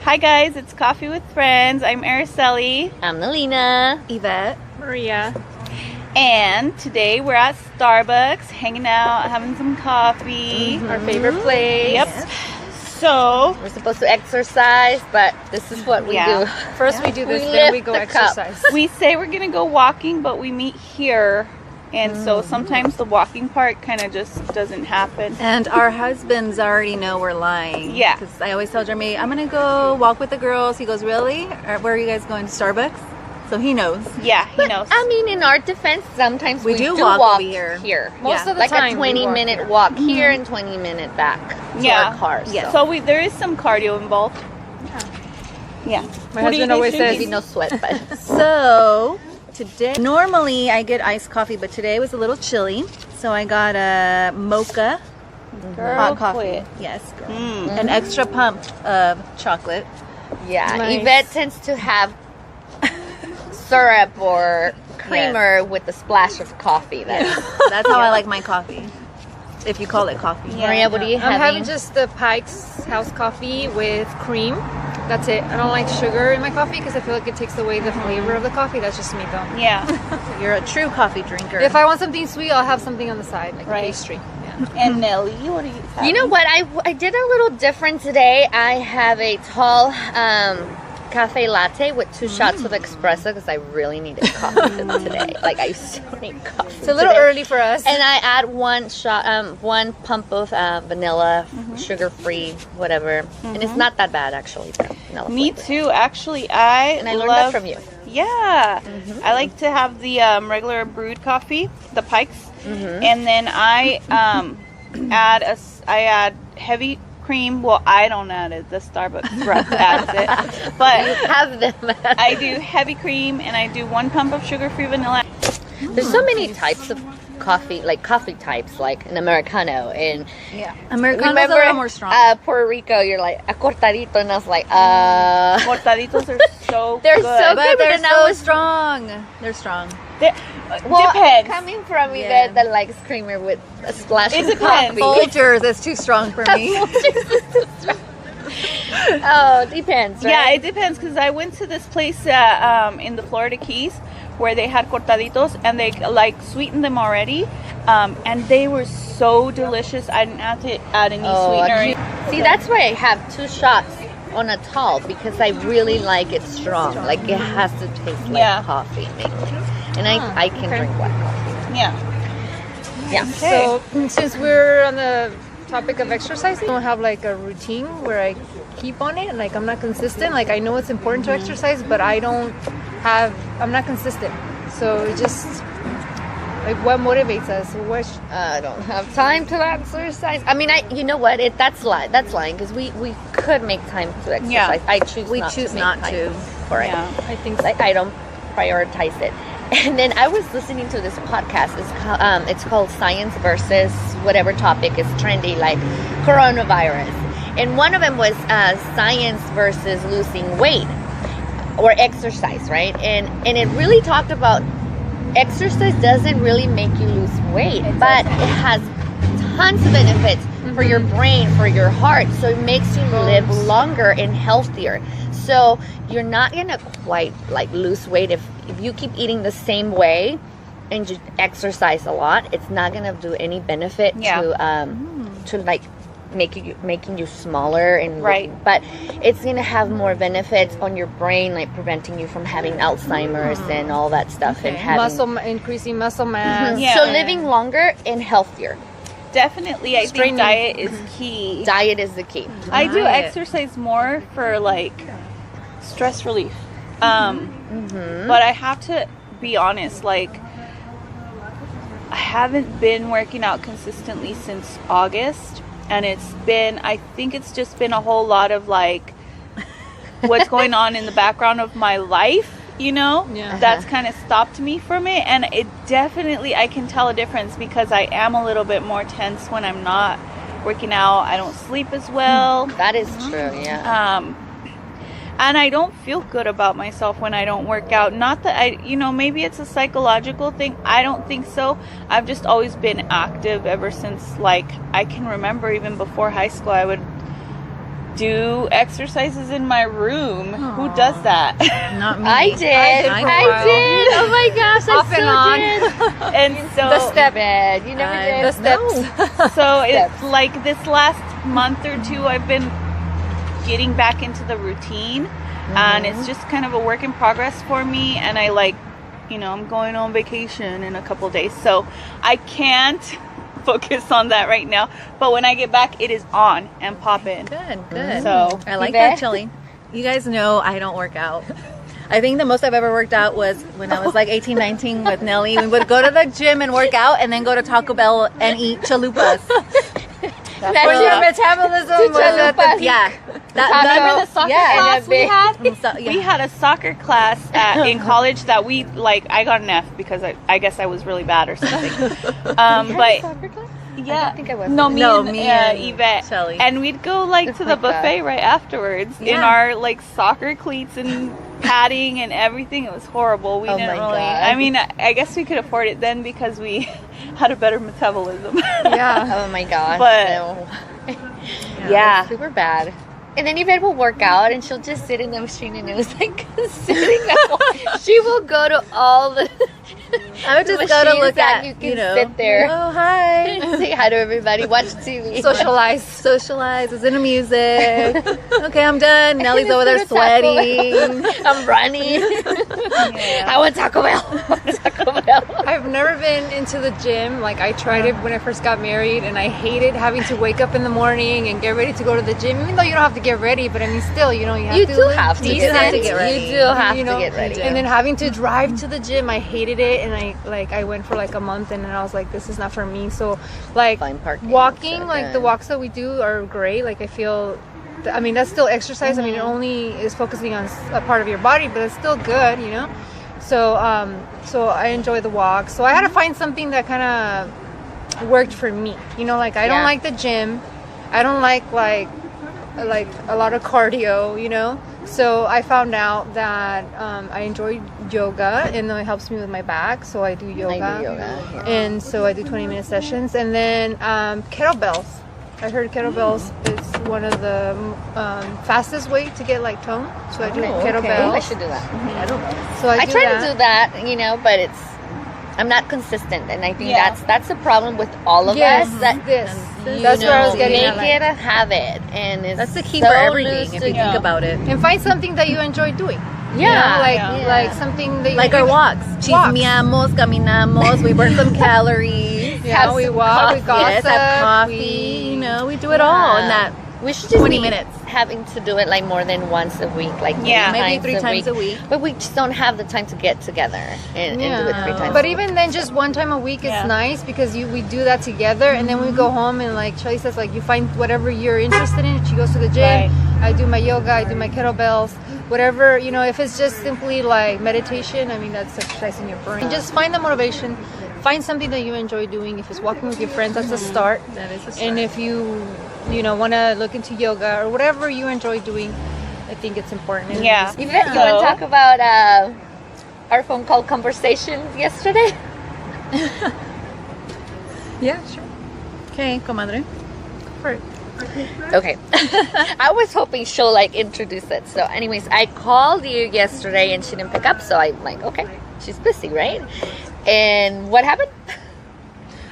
Hi guys, it's Coffee with Friends. I'm Araceli. I'm Melina. Yvette. Maria. And today we're at Starbucks, hanging out, having some coffee. Our favorite place. Yep. So, We're supposed to exercise, but this is what we do. First we do this, We then we lift go the cup. exercise. we say we're going to go walking, but we meet here. And so sometimes the walking part kind of just doesn't happen. And our husbands already know we're lying. Yeah. Because I always tell Jeremy, I'm going to go walk with the girls. He goes, really? Or where are you guys going? To Starbucks? So he knows. Yeah, he knows. I mean, in our defense, sometimes we do do walk walk over here. Most of the like time a we walk 20-minute here. walk here and 20-minute back to Yeah. our cars. Yeah. So there is some cardio involved. Yeah. My What do you husband always guys says, Maybe drinking? no sweat, but So today, normally I get iced coffee, but today was a little chilly. So I got a mocha Girl, hot coffee. quit. Yes, girl. Mm. An extra pump of chocolate. yeah, Nice. Yvette tends to have syrup or creamer with a splash of coffee. That's That's how I like my coffee. If you call it coffee. Yeah. Maria, what are you I'm having? having just the Pike's House coffee with cream. That's it. I don't like sugar in my coffee because I feel like it takes away the flavor of the coffee. That's just me though. Yeah. You're a true coffee drinker. If I want something sweet, I'll have something on the side, like Right. a pastry. Yeah. And Nelly, what do you have? You know what? I did a little different today. I have a tall cafe latte with 2 shots of espresso because I really needed coffee today. Like I so need coffee. It's a little today. early for us. And I add 1 shot, 1 pump of vanilla, sugar-free, whatever. And it's not that bad actually. The vanilla Me flavor. too. Actually, I And I learned love that from you. Yeah, I like to have the regular brewed coffee, the Pikes, and then I add heavy cream. Well, I don't add it. The Starbucks rep adds it, but Have them. I do heavy cream and I do 1 pump of sugar-free vanilla. There's so many types of coffee, like coffee types, like an Americano. And yeah. Americano's remember a little more strong. Puerto Rico, you're like, a cortadito. And I was like, Cortaditos are so They're good. so but good, they're and I so was- strong. They're strong. well, Depends. coming from Yeah. Yvette that likes creamer with a splash It of depends. coffee. Folgers, that's too strong for me. Oh, it depends, right? Yeah, it depends because I went to this place in the Florida Keys where they had cortaditos and they like sweetened them already, and they were so delicious. I didn't have to add any sweetener. See, that's why I have 2 shots on a tall because I really like it strong. Like it has to taste like Yeah. coffee mainly. And I can drink black coffee. Yeah. Yeah. So since we're on the topic of exercising, I don't have like a routine where I keep on it. Like I'm not consistent. Like I know it's important to exercise, but I'm not consistent. So it just like what motivates us? I don't have time to exercise. I mean, you know what? That's lying because we could make time to exercise. Yeah. I choose We not choose to make not time to. for it. Yeah. I think so. Like I don't prioritize it. And then I was listening to this podcast. It's called Science versus whatever topic is trendy, like coronavirus. And one of them was science versus losing weight or exercise, right? And it really talked about exercise doesn't really make you lose weight, but it has tons of benefits for your brain, for your heart. So it makes you live longer and healthier. So you're not gonna quite like lose weight if you keep eating the same way and just exercise a lot. It's not gonna do any benefit to like making you smaller and Right. but it's gonna have more benefits on your brain, like preventing you from having Alzheimer's and all that stuff, and having increasing muscle mass. Yeah. so living longer and healthier. Definitely, I think Straining. diet is key. Diet is the key. I do Diet. exercise more for like stress relief. But I have to be honest, like I haven't been working out consistently since August, and I think it's just been a whole lot of like what's going on in the background of my life, you know? Yeah. That's kind of stopped me from it, and it definitely, I can tell a difference because I am a little bit more tense when I'm not working out. I don't sleep as well. That is true, yeah. And I don't feel good about myself when I don't work out. Not that maybe it's a psychological thing. I don't think so. I've just always been active ever since, like, I can remember even before high school. I would do exercises in my room. Who does that? Not me. I did. I did. Oh my gosh, I Off and on. did. And so The step. Bad. You never did. The steps. So it's Steps. like this last month or two, I've been getting back into the routine, and it's just kind of a work in progress for me. And I like, I'm going on vacation in a couple days, so I can't focus on that right now. But when I get back, it is on and popping. Good. So I like Yvette? that, Chili. You guys know I don't work out. I think the most I've ever worked out was when I was like 18, 19 with Nelly. We would go to the gym and work out and then go to Taco Bell and eat chalupas. That's When your your metabolism was at the peak. Yeah. remember the soccer class we had? So, yeah. We had a soccer class in college that we I got an F because I guess I was really bad or something. But yeah, I think I was. no, me No, and me and Yvette, Shelly. and we'd go to the like that. buffet right afterwards in Yeah. our soccer cleats and padding and everything. It was horrible. We Oh didn't my really. God. I mean, I guess we could afford it then because we had a better metabolism. Yeah. Oh my gosh. But- no. Yeah. Super bad. And then Yvette will work out and she'll just sit in the machine and it was like sitting there. She will go to all the I would just go to machines look that at, you can sit there. Oh, hi. Say hi to everybody, watch TV. Socialize. Socialize, listen to music. Okay, I'm done. Nelly's over there Let's go to Taco sweating. I'm running. I want Taco Bell. I want Taco Bell. I've never been into the gym. Like I tried it when I first got married, and I hated having to wake up in the morning and get ready to go to the gym. Even though you don't have to get ready, but I mean, still, you have You to. do have to You get do have to ready. get ready. You do have You know, to get ready. And then having to drive to the gym, I hated it, and I went for like a month, and then I was like, this is not for me. So like Find parking, walking, so like the good. walks that we do are great. Like I feel. I mean, that's still exercise. I mean, it only is focusing on a part of your body, but it's still good, So, so I enjoy the walk. So I had to find something that kind of worked for me. Like I don't Yeah. like the gym. I don't like a lot of cardio. So I found out that I enjoy yoga, and it helps me with my back. So I do yoga. I do yoga, yeah. And so I do 20-minute sessions, and then kettlebells. I heard kettlebells is one of the fastest way to get tone. So I do kettlebells. I should do that. So I I try to do that, but I'm not consistent, and I think Yeah. that's the problem with all of Yes, us. That that's where I was getting make at. it a habit, and it's That's the key so for everything, loose if to you go. think about it. And find something that you enjoy doing. Yeah, Like something that you Like our walks. Chismeamos, caminamos, we burn some calories. Yeah, we walk, we Yes, gossip, have coffee. We do it all in that. We should just 20 be minutes. having to do it more than once a week, Yeah. Maybe 3 times a week. But we just don't have the time to get together and do it 3 times. But a week. even then, just one time a week is Yeah. nice because we do that together, and then we go home and like Shelly says, you find whatever you're interested in. She goes to the gym. Right. I do my yoga. I do my kettlebells. Whatever, if it's just simply like meditation, I mean that's exercising your brain. And just find the motivation. Find something that you enjoy doing. If it's walking with your friends, that's a start. That is a start. And if you want to look into yoga or whatever you enjoy doing, I think it's important. And Yeah. just- Yvette, you want to talk about our phone call conversation yesterday? Yeah, sure. Okay, comadre. Okay. I was hoping she'll introduce it. So anyways, I called you yesterday and she didn't pick up, so I'm like, okay, she's busy, right? And what happened?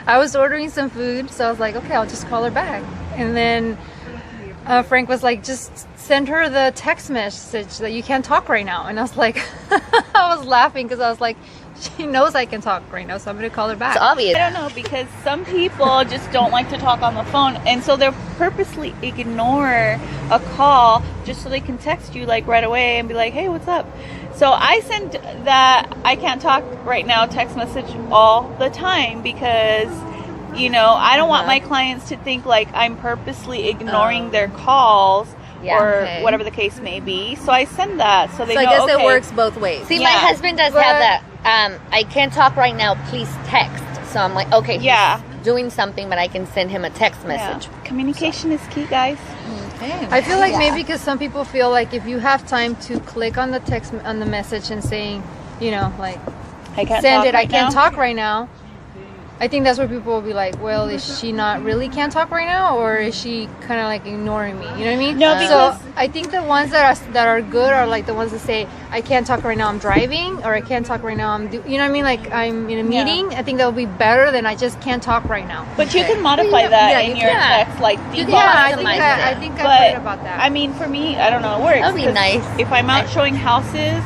I was ordering some food, so I was like, okay, I'll just call her back. And then Frank was like, just send her the text message that you can't talk right now. And I was like, I was laughing because I was like, she knows I can talk right now, so I'm going to call her back. It's obvious. I don't know, because some people just don't like to talk on the phone, and so they'll purposely ignore a call just so they can text you right away and be like, hey, what's up? So I send that I can't talk right now text message all the time because I don't want my clients to think I'm purposely ignoring their calls or whatever the case may be. So I send that so they know, I guess okay. it works both ways. See, my husband does have that. I can't talk right now. Please text. So I'm like, okay, he's doing something, but I can send him a text message. Yeah. Communication is key, guys. Okay. I feel like maybe because some people feel like if you have time to click on the text, on the message and saying, I can't send talk it, right I can't now. talk right now. I think that's where people will be like, well, is she not really can't talk right now, or is she kind of like ignoring me? You know what I mean? No, because so I think the ones that are good are like the ones that say, I can't talk right now, I'm driving, or I can't talk right now, you know what I mean? Like I'm in a meeting. I think that would be better than I just can't talk right now. But you can modify that in your text, like default. I think I heard about that. I mean, for me, I don't know, it works. That would be nice. If I'm out showing houses,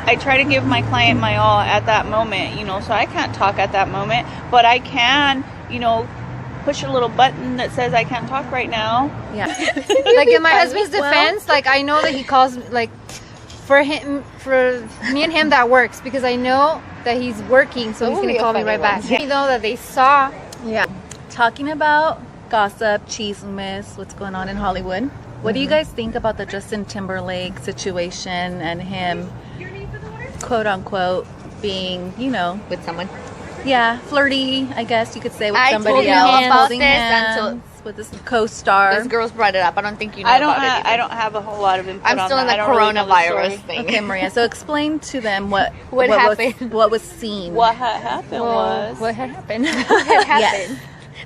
I try to give my client my all at that moment, you know, so I can't talk at that moment, but I can, you know, push a little button that says I can't talk right now. Yeah. Like in my husband's defense, like I know that he calls, like for me and him that works, because I know that he's working, so he's going to call me right back. You know that they saw. Yeah. Talking about gossip, chismes, what's going on in Hollywood. What do you guys think about the Justin Timberlake situation and him, quote unquote, being, you know, with someone? Yeah, flirty, I guess you could say, with I somebody told you else, about holding this hands until with this co-star. Those girls brought it up. I don't think you know I don't about it. I don't have a whole lot of input. I'm still on in the that. I don't really know the coronavirus story. thing. Okay, Maria. So explain to them what happened. what was seen. What had happened was What had happened? What had happened?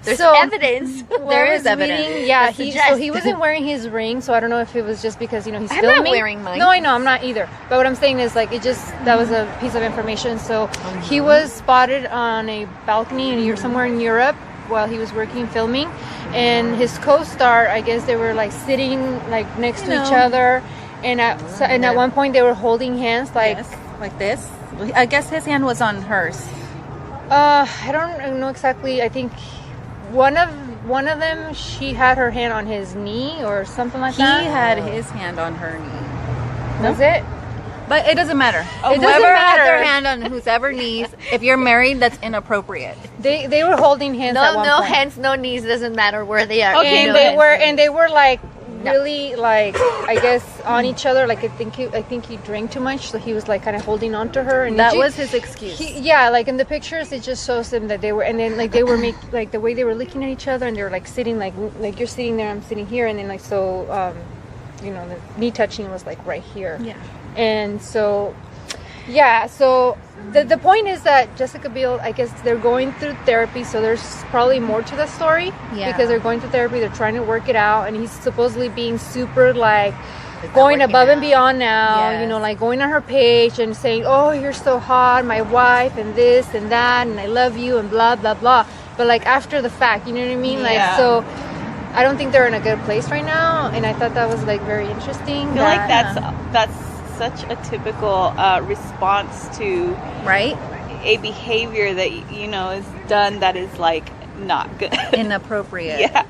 There's evidence. There is evidence. He wasn't wearing his ring, so I don't know if it was just because, you know, he's I'm filming. not wearing mine. No, I know, I'm not either. But what I'm saying is, like, that was a piece of information. So he was spotted on a balcony somewhere in Europe while he was filming, and his co-star, I guess they were like sitting like next to each other, and at one point they were holding hands, like this. I guess his hand was on hers. I don't know exactly. I think one of them, she had her hand on his knee or something like that. He had his hand on her knee. Was it? But it doesn't matter. It doesn't Whoever has matter. their hand on whoever knees, if you're married, that's inappropriate. They were holding hands at one No point. hands, no knees. Doesn't matter where they are. Okay, And they were like really, like, I guess on each other. Like I think he drank too much, so he was like kind of holding on to her, and that was his excuse. Like in the pictures, it just shows them that they were, and then like they were like the way they were looking at each other, and they were like sitting like you're sitting there, I'm sitting here, and then like so you know, the knee touching was like right here. Yeah. And so so the point is that Jessica Biel, I guess they're going through therapy, so there's probably more to the story. Because they're going through therapy, they're trying to work it out, and he's supposedly being super like going above and beyond now, you know, like going on her page and saying, oh, you're so hot, my wife, and this and that, and I love you, and blah blah blah. But like after the fact, you know what I mean? Like, so I don't think they're in a good place right now, and I thought that was like very interesting. I feel like that's such a typical response to a behavior that, you know, is done that is like not good, inappropriate. Yeah,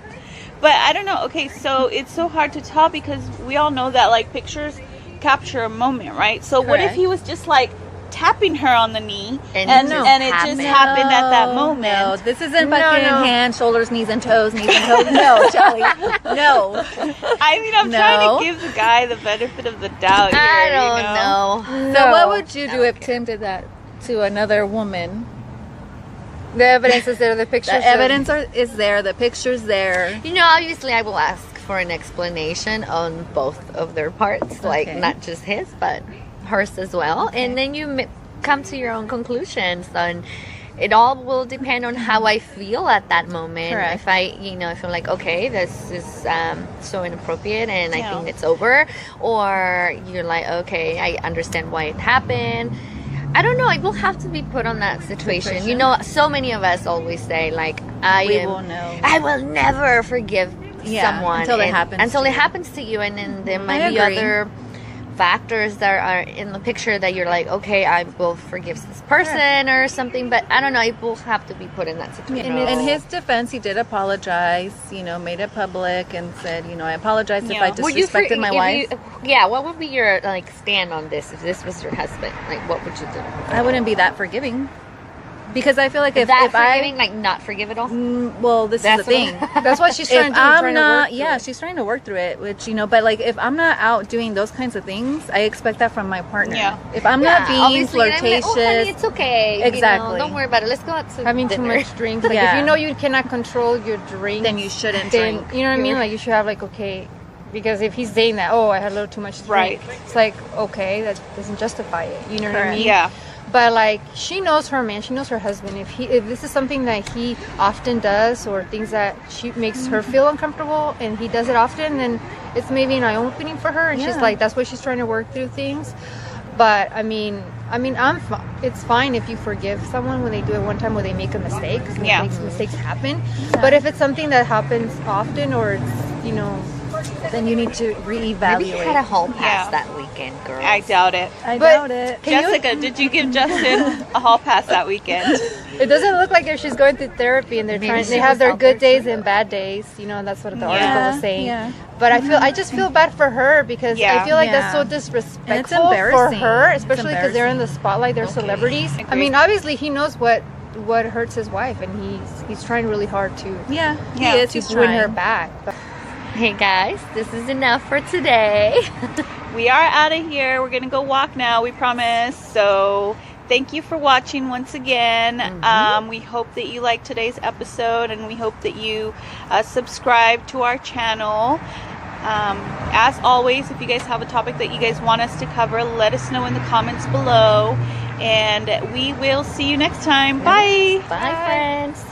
but I don't know. Okay, so it's so hard to tell because we all know that like pictures capture a moment, right? So what if he was just like tapping her on the knee and it just happened at that moment? No, this isn't fucking hands, shoulders, knees and toes. No, Charlie. No. I mean, I'm trying to give the guy the benefit of the doubt here. I don't know. So what would you do if Tim did that to another woman? The evidence is there. The pictures. The evidence is there. The picture's there. You know, obviously, I will ask for an explanation on both of their parts, like not just his, but hers as well. And then you come to your own conclusions. And it all will depend on how I feel at that moment. If I feel like, okay, this is so inappropriate, and I think it's over, or you're like, okay, I understand why it happened. I don't know. I will have to be put on that situation. You know, so many of us always say, like, I will never forgive someone until it happens to you, and then there might be other factors that are in the picture that you're like, okay, I will forgive this person or something, but I don't know, it will have to be put in that situation. In his defense, he did apologize, you know, made it public and said, you know, I apologize if I disrespected my wife. What would be your like stand on this if this was your husband? Like, what would you do? I wouldn't be that forgiving. Because I feel like if forgiving, like not forgive it all. Well, this is the thing. That's what she's trying to do. She's trying to work through it. Which, you know, but like if I'm not out doing those kinds of things, I expect that from my partner. Yeah. If I'm not being flirtatious, like, oh, honey, it's okay. Exactly. You know, don't worry about it. Let's go out to having dinner. too much drink. Like if you know you cannot control your drink, then you shouldn't drink. You know what I mean? Like you should have like, okay. Because if he's saying that, oh, I had a little too much drink, it's like, okay, that doesn't justify it. You know what I mean? Yeah. But like, she knows her man, she knows her husband. If this is something that he often does, or things that she makes her feel uncomfortable, and he does it often, then it's maybe an eye-opening for her, and she's like, that's why she's trying to work through things. But I mean, it's fine if you forgive someone when they do it one time, where they make a mistake. 'Cause mistakes happen. But if it's something that happens often, or it's, you know, then you need to reevaluate. Maybe you had a hall pass that weekend, girl. I doubt it. I doubt it. Jessica, did you give Justin a hall pass that weekend? It doesn't look like if she's going through therapy and they have their good days and bad days, you know, and that's what the article was saying. Yeah. But I just feel bad for her, because I feel like that's so disrespectful for her, especially because they're in the spotlight, they're celebrities. I mean, obviously he knows what hurts his wife, and he's trying really hard to he's win her back. But hey guys, this is enough for today. We are out of here. We're gonna go walk now, we promise. So thank you for watching once again. We hope that you liked today's episode, and we hope that you subscribe to our channel. As always, if you guys have a topic that you guys want us to cover, let us know in the comments below, and we will see you next time. Bye. Bye, friends.